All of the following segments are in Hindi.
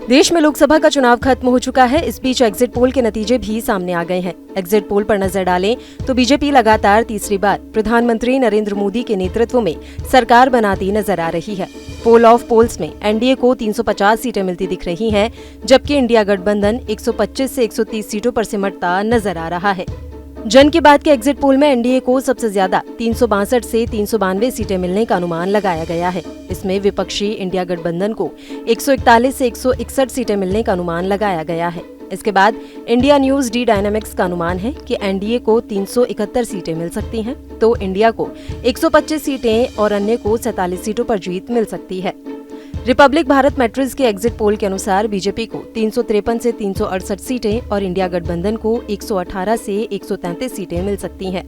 देश में लोकसभा का चुनाव खत्म हो चुका है। इस बीच एग्जिट पोल के नतीजे भी सामने आ गए हैं। एग्जिट पोल पर नजर डालें तो बीजेपी लगातार तीसरी बार प्रधानमंत्री नरेंद्र मोदी के नेतृत्व में सरकार बनाती नजर आ रही है। पोल ऑफ पोल्स में एनडीए को 350 सीटें मिलती दिख रही हैं, जबकि इंडिया गठबंधन 125 से 130 सीटों पर सिमटता नजर आ रहा है। जन की बात के एग्जिट पोल में एनडीए को सबसे ज्यादा 362 से 392 सीटें मिलने का अनुमान लगाया गया है। इसमें विपक्षी इंडिया गठबंधन को 141 से 161 सीटें मिलने का अनुमान लगाया गया है। इसके बाद इंडिया न्यूज डी डायनामिक्स का अनुमान है कि एनडीए को 371 सीटें मिल सकती हैं, तो इंडिया को 125 सीटें और अन्य को 47 सीटों पर जीत मिल सकती है। रिपब्लिक भारत मैट्रिक्स के एग्जिट पोल के अनुसार बीजेपी को 353 से 368 सीटें और इंडिया गठबंधन को 118 से 133 सीटें मिल सकती हैं।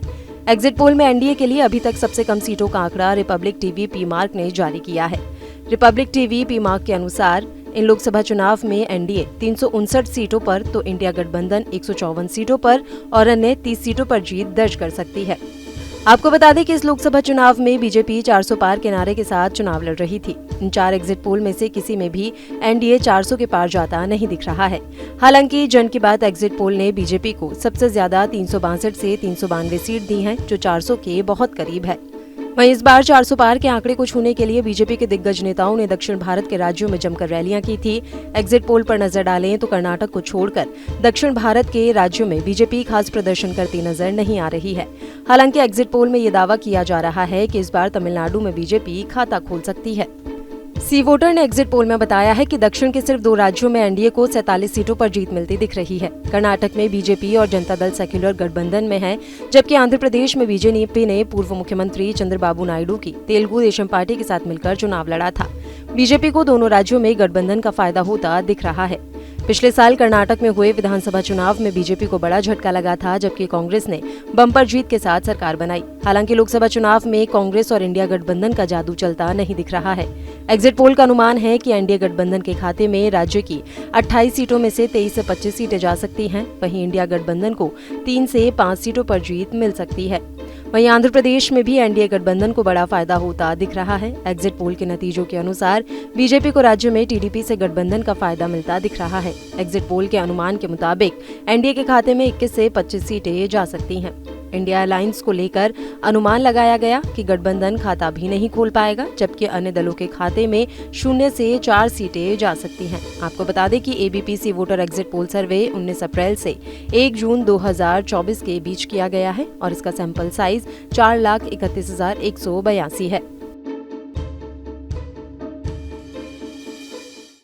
एग्जिट पोल में एनडीए के लिए अभी तक सबसे कम सीटों का आंकड़ा रिपब्लिक टीवी पी मार्क ने जारी किया है। रिपब्लिक टीवी पी मार्क के अनुसार इन लोकसभा चुनाव में एनडीए 359 सीटों पर तो इंडिया गठबंधन 154 सीटों पर और अन्य 30 सीटों पर जीत दर्ज कर सकती है। आपको बता दें कि इस लोकसभा चुनाव में बीजेपी 400 पार के नारे के साथ चुनाव लड़ रही थी। इन 4 एग्जिट पोल में से किसी में भी एनडीए 400 के पार जाता नहीं दिख रहा है। हालांकि जन की बात एग्जिट पोल ने बीजेपी को सबसे ज्यादा 362 से 392 सीट दी हैं, जो 400 के बहुत करीब है। वहीं इस बार 400 पार के आंकड़े को छूने के लिए बीजेपी के दिग्गज नेताओं ने दक्षिण भारत के राज्यों में जमकर रैलियां की थी। एग्जिट पोल पर नजर डालें तो कर्नाटक को छोड़कर दक्षिण भारत के राज्यों में बीजेपी खास प्रदर्शन करती नजर नहीं आ रही है। हालांकि एग्जिट पोल में ये दावा किया जा रहा है कि इस बार तमिलनाडु में बीजेपी खाता खोल सकती है। सी वोटर ने एग्जिट पोल में बताया है कि दक्षिण के सिर्फ 2 राज्यों में एनडीए को 47 सीटों पर जीत मिलती दिख रही है। कर्नाटक में बीजेपी और जनता दल सेक्युलर गठबंधन में है, जबकि आंध्र प्रदेश में बीजेपी ने पूर्व मुख्यमंत्री चंद्रबाबू नायडू की तेलुगु देशम पार्टी के साथ मिलकर चुनाव लड़ा था। बीजेपी को दोनों राज्यों में गठबंधन का फायदा होता दिख रहा है। पिछले साल कर्नाटक में हुए विधानसभा चुनाव में बीजेपी को बड़ा झटका लगा था, जबकि कांग्रेस ने बम्पर जीत के साथ सरकार बनाई। हालांकि लोकसभा चुनाव में कांग्रेस और इंडिया गठबंधन का जादू चलता नहीं दिख रहा है। एग्जिट पोल का अनुमान है कि एनडीए गठबंधन के खाते में राज्य की 28 सीटों में से 23 से 25 सीटें जा सकती हैं। वहीं इंडिया गठबंधन को 3 से 5 सीटों पर जीत मिल सकती है। वहीं आंध्र प्रदेश में भी एनडीए गठबंधन को बड़ा फायदा होता दिख रहा है। एग्जिट पोल के नतीजों के अनुसार बीजेपी को राज्य में टीडीपी से गठबंधन का फायदा मिलता दिख रहा है। एग्जिट पोल के अनुमान के मुताबिक एनडीए के खाते में 21 से 25 सीटें जा सकती हैं। इंडिया अलायंस को लेकर अनुमान लगाया गया कि गठबंधन खाता भी नहीं खोल पाएगा, जबकि अन्य दलों के खाते में 0 से 4 सीटें जा सकती हैं। आपको बता दें कि एबीपी सी वोटर एग्जिट पोल सर्वे 19 अप्रैल से 1 जून 2024 के बीच किया गया है और इसका सैंपल साइज 4,31,182 है।